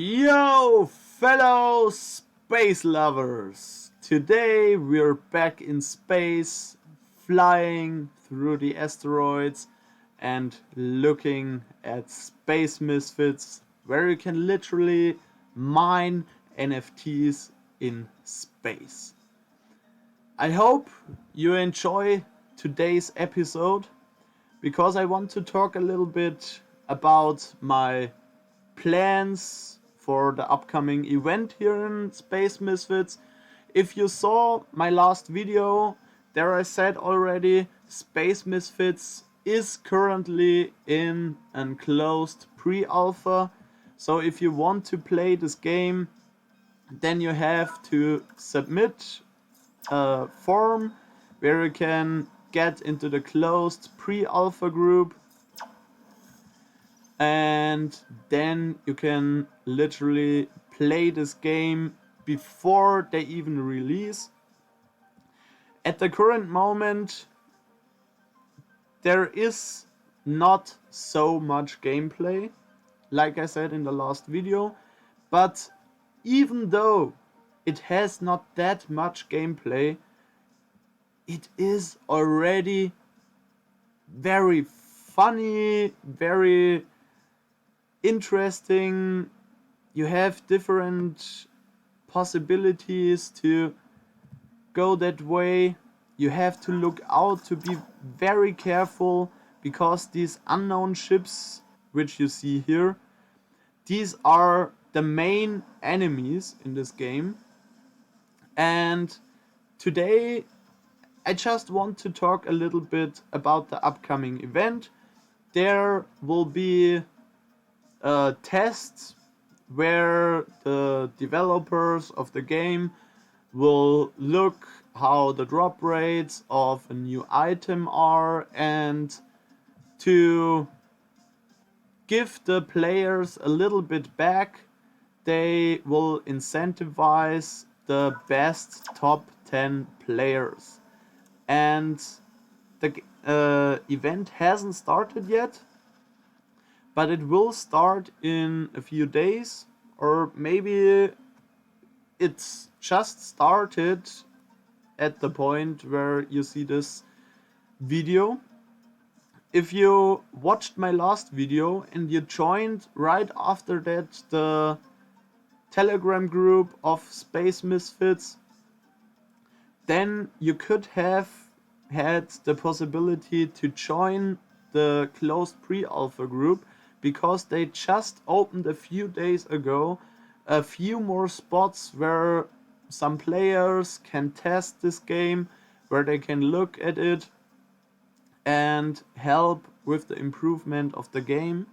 Yo, fellow space lovers! Today we're back in space, flying through the asteroids and looking at Space Misfits, where you can literally mine NFTs in space. I hope you enjoy today's episode because I want to talk a little bit about my plans for the upcoming event here in Space Misfits. If you saw my last video, there I said already Space Misfits is currently in an closed pre-alpha. So if you want to play this game, then you have to submit a form where you can get into the closed pre-alpha group, and then you can literally play this game before they even release. At the current moment, there is not so much gameplay, like I said in the last video, but even though it has not that much gameplay, it is already very funny, very interesting. You have different possibilities to go that way. You have to look out to be very careful because these unknown ships, which you see here, these are the main enemies in this game. And today I just want to talk a little bit about the upcoming event. There will be a test where the developers of the game will look how the drop rates of a new item are, and to give the players a little bit back, they will incentivize the best top 10 players. And the event hasn't started yet, but it will start in a few days, or maybe it's just started at the point where you see this video. If you watched my last video and you joined right after that the Telegram group of Space Misfits, then you could have had the possibility to join the closed pre-alpha group, because they just opened a few days ago a few more spots where some players can test this game, where they can look at it and help with the improvement of the game.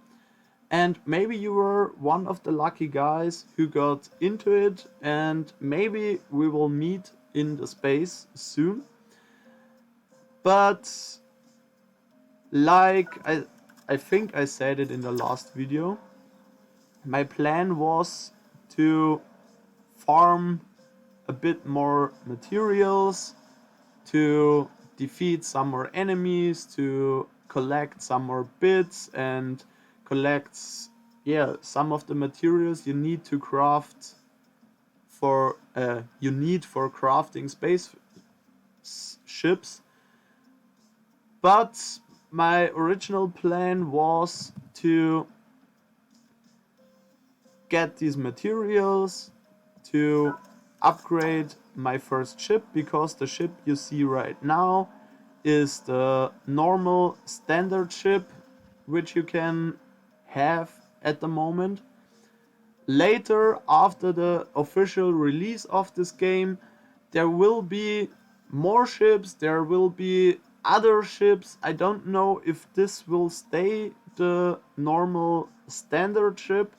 And maybe you were one of the lucky guys who got into it, and maybe we will meet in the space soon. But like I think I said it in the last video, my plan was to farm a bit more materials, to defeat some more enemies, to collect some more bits, and collect some of the materials you need to craft for for crafting space ships. But my original plan was to get these materials to upgrade my first ship, because the ship you see right now is the normal standard ship which you can have at the moment. Later, after the official release of this game, there will be more ships, there will be other ships. I don't know if this will stay the normal standard ship,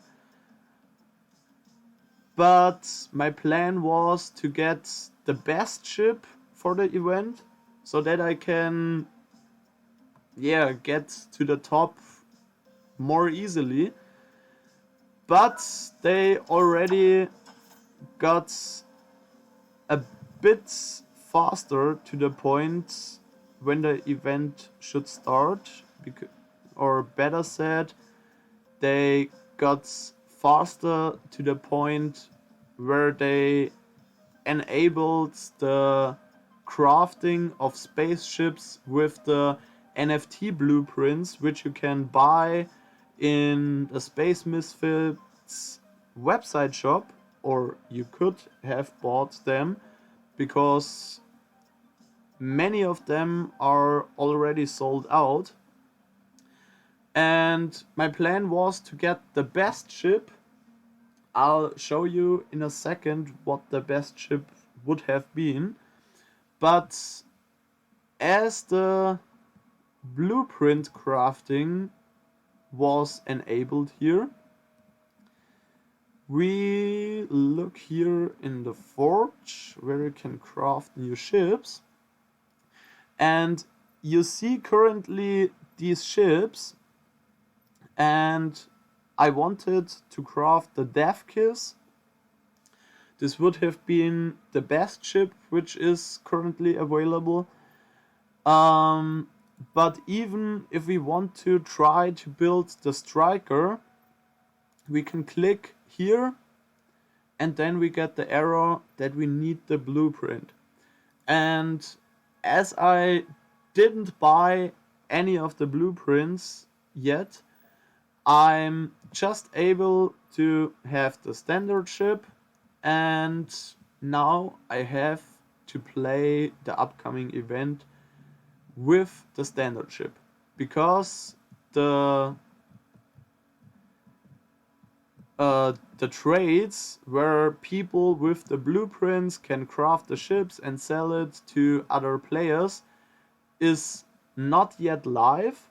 but my plan was to get the best ship for the event so that I can get to the top more easily. But they already got a bit faster to the point when the event should start, or better said, they got faster to the point where they enabled the crafting of spaceships with the NFT blueprints, which you can buy in the Space Misfits website shop, or you could have bought them because many of them are already sold out. And my plan was to get the best ship. I'll show you in a second what the best ship would have been. But as the blueprint crafting was enabled here, we look here in the forge where you can craft new ships. And you see currently these ships, and I wanted to craft the Death Kiss. This would have been the best ship which is currently available. But even if we want to try to build the Striker, we can click here and then we get the error that we need the blueprint. And as I didn't buy any of the blueprints yet, I'm just able to have the standard ship, and now I have to play the upcoming event with the standard ship, because the trades where people with the blueprints can craft the ships and sell it to other players is not yet live.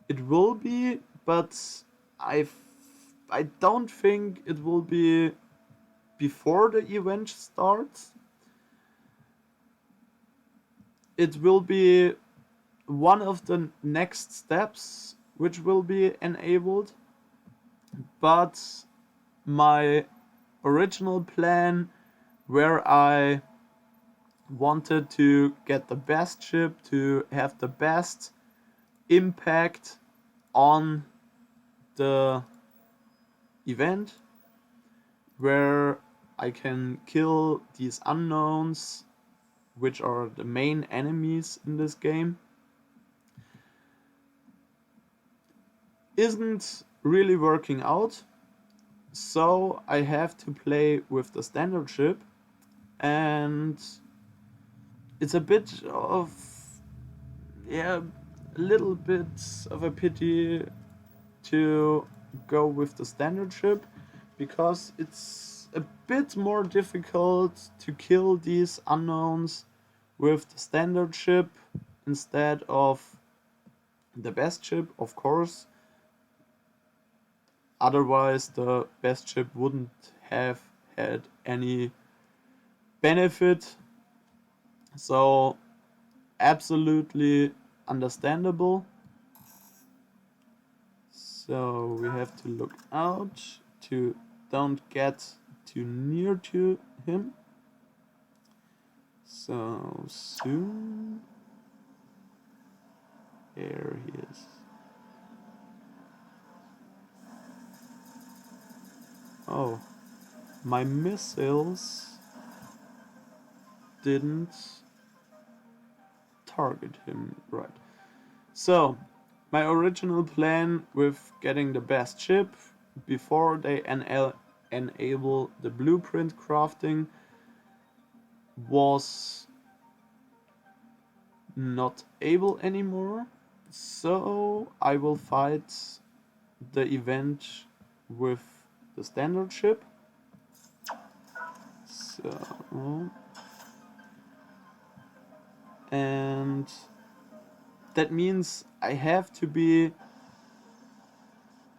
It will be, but I don't think it will be before the event starts. It will be one of the next steps which will be enabled, but my original plan, where I wanted to get the best ship to have the best impact on the event, where I can kill these unknowns, which are the main enemies in this game, isn't really working out. So I have to play with the standard ship, and it's a bit of, yeah, a little bit of a pity to go with the standard ship, because it's a bit more difficult to kill these unknowns with the standard ship instead of the best ship, of course. Otherwise, the best ship wouldn't have had any benefit. So, absolutely understandable. So, we have to look out to don't get too near to him. So, soon. There he is. Oh, my missiles didn't target him right. So, my original plan with getting the best ship before they enable the blueprint crafting was not able anymore. So, I will fight the event with the standard ship. So, and that means I have to be,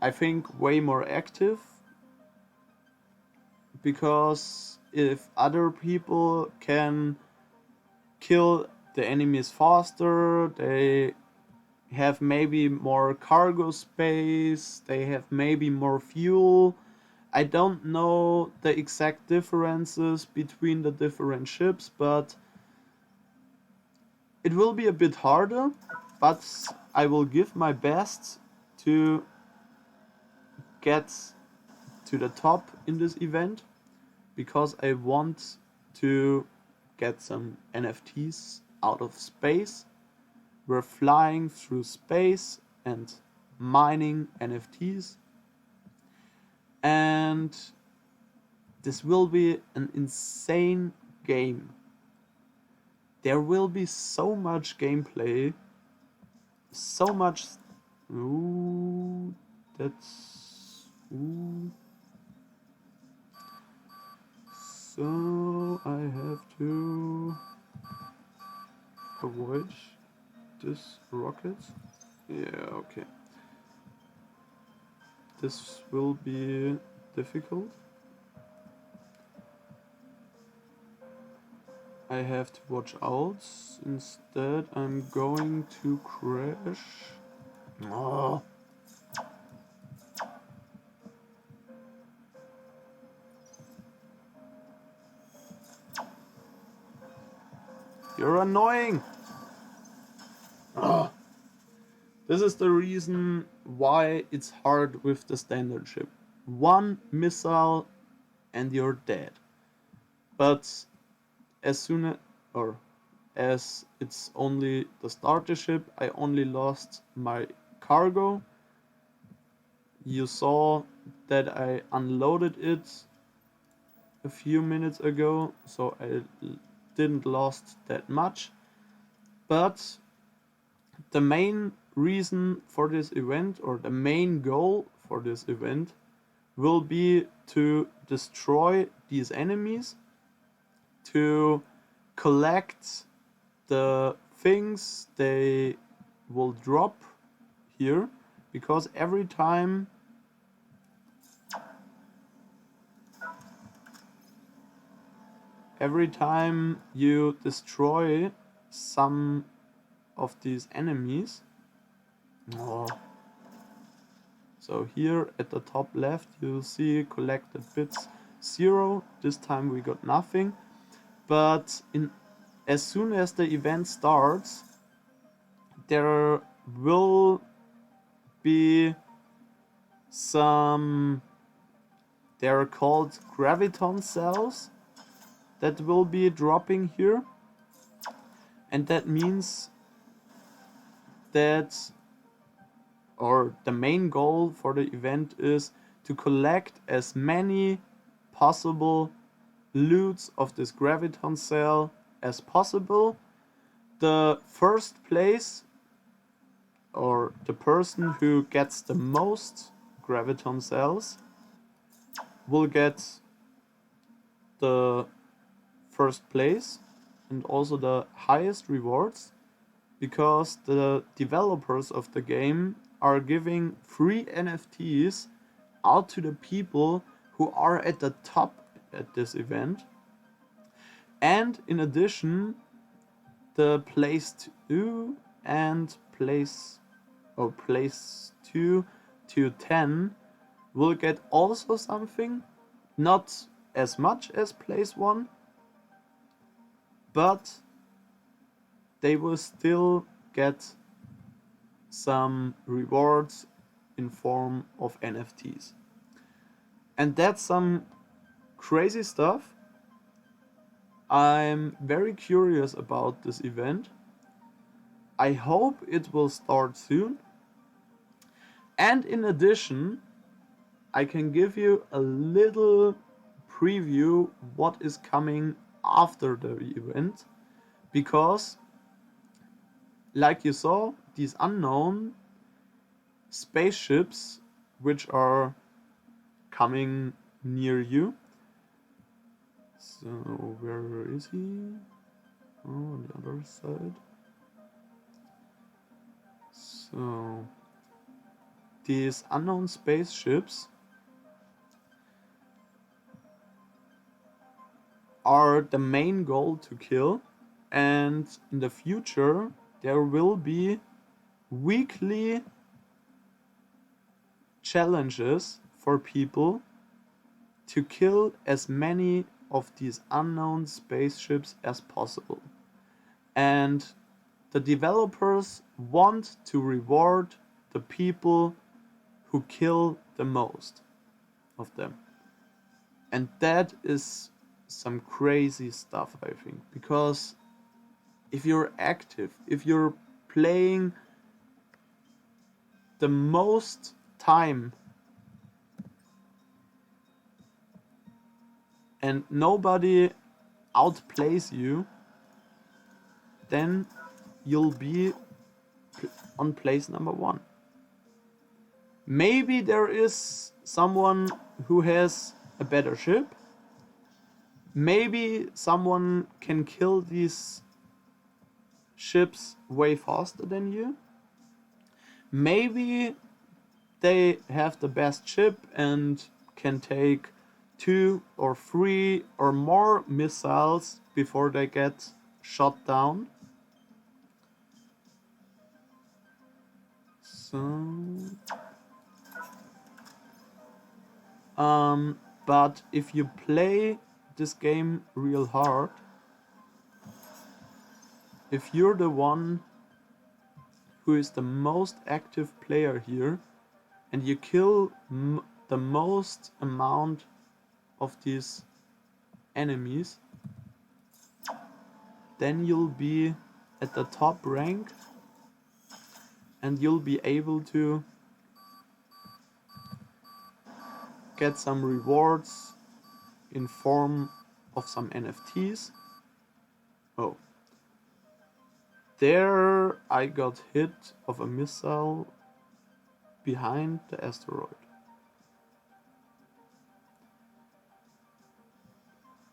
I think, way more active, because if other people can kill the enemies faster, they have maybe more cargo space, they have maybe more fuel. I don't know the exact differences between the different ships, but it will be a bit harder, but I will give my best to get to the top in this event because I want to get some NFTs out of space. We're flying through space and mining NFTs. And this will be an insane game. There will be so much gameplay, so much. Ooh, that's. Ooh. So I have to avoid this rocket. Yeah, okay. This will be difficult. I have to watch out. Instead, I'm going to crash. Oh. You're annoying. Oh. This is the reason why it's hard with the standard ship. One missile and you're dead. But as soon as, or as it's only the starter ship, I only lost my cargo. You saw that I unloaded it a few minutes ago, so I didn't lost that much. But the main reason for this event, or the main goal for this event, will be to destroy these enemies, to collect the things they will drop here, because every time you destroy some of these enemies. Oh. So here at the top left you'll see collected bits 0. This time we got nothing. But as soon as the event starts, there will be some, they're called graviton cells, that will be dropping here. And that means that, or the main goal for the event is to collect as many possible loots of this graviton cell as possible. The first place, or the person who gets the most graviton cells, will get the first place and also the highest rewards, because the developers of the game are giving free NFTs out to the people who are at the top at this event. And in addition, the place 2 and place 2 to 10 will get also something, not as much as place 1, but they will still get some rewards in form of NFTs. And that's some crazy stuff. I'm very curious about this event. I hope it will start soon. And in addition, I can give you a little preview what is coming after the event, because like you saw, these unknown spaceships which are coming near you. So where is he? Oh, on the other side. So these unknown spaceships are the main goal to kill, and in the future there will be weekly challenges for people to kill as many of these unknown spaceships as possible. And the developers want to reward the people who kill the most. of them. And that is some crazy stuff, I think. Because if you're active, if you're playing the most time and nobody outplays you, then you'll be on place number 1. Maybe there is someone who has a better ship. Maybe someone can kill these ships way faster than you. Maybe they have the best ship and can take 2 or 3 or more missiles before they get shot down. But if you play this game real hard, if you're the one who is the most active player here and you kill the most amount of these enemies, then you'll be at the top rank and you'll be able to get some rewards in form of some NFTs. Oh. There I got hit of a missile behind the asteroid.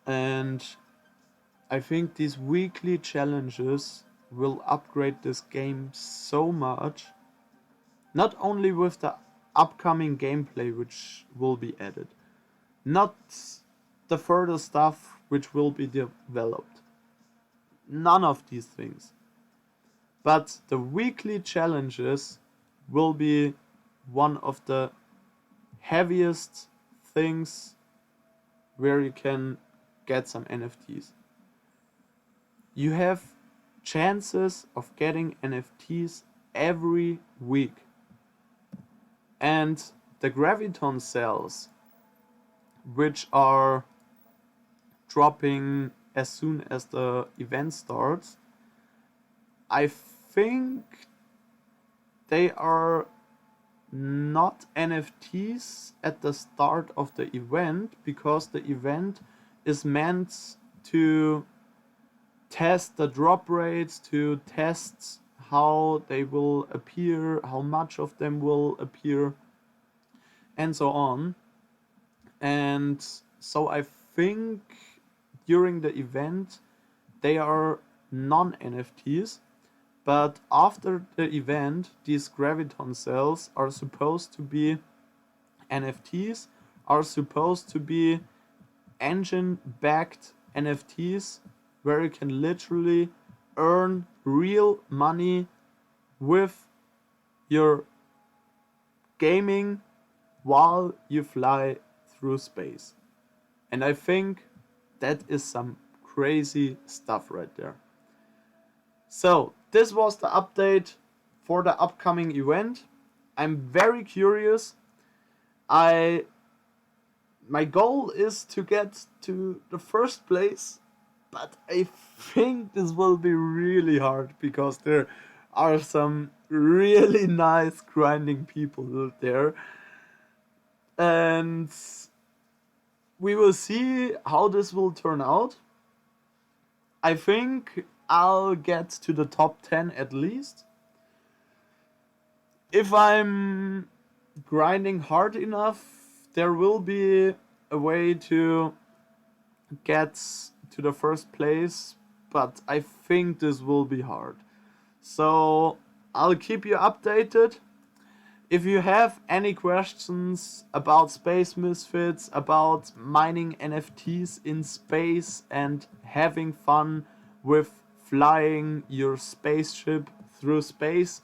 And I think these weekly challenges will upgrade this game so much. Not only with the upcoming gameplay which will be added. Not the further stuff which will be developed. None of these things. But the weekly challenges will be one of the heaviest things where you can get some NFTs. You have chances of getting NFTs every week. And the graviton cells, which are dropping as soon as the event starts, I think they are not NFTs at the start of the event, because the event is meant to test the drop rates, to test how they will appear, how much of them will appear, and so on. And so I think during the event they are non-NFTs, but after the event these graviton cells are supposed to be NFTs, are supposed to be engine-backed NFTs where you can literally earn real money with your gaming while you fly through space. And I think that is some crazy stuff right there. So this was the update for the upcoming event. I'm very curious. My goal is to get to the first place, but I think this will be really hard because there are some really nice grinding people there. And we will see how this will turn out. I think I'll get to the top 10 at least. If I'm grinding hard enough, there will be a way to get to the first place, but I think this will be hard. So I'll keep you updated. If you have any questions about Space Misfits, about mining NFTs in space and having fun with flying your spaceship through space,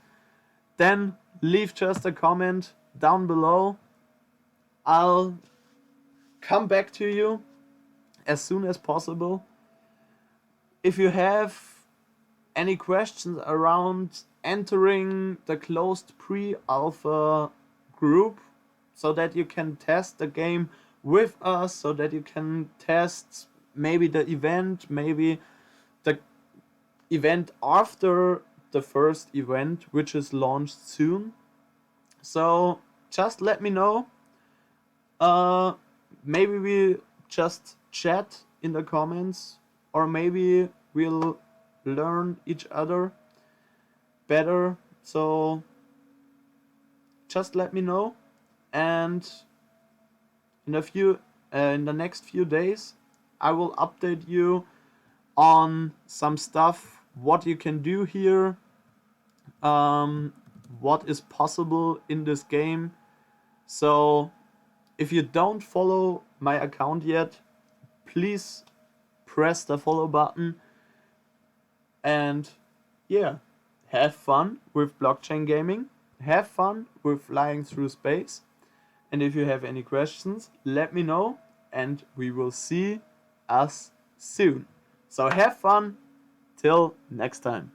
then leave just a comment down below. I'll come back to you as soon as possible. If you have any questions around entering the closed pre-alpha group, so that you can test the game with us, so that you can test maybe the event, maybe the event after the first event, which is launched soon. So just let me know. Uh, Maybe we just chat in the comments, or maybe we'll learn each other better. So just let me know, and in the next few days, I will update you on some stuff, what you can do here, um, what is possible in this game. So if you don't follow my account yet, please press the follow button, and yeah, have fun with blockchain gaming, have fun with flying through space, and if you have any questions, let me know, and we will see us soon. So have fun, till next time.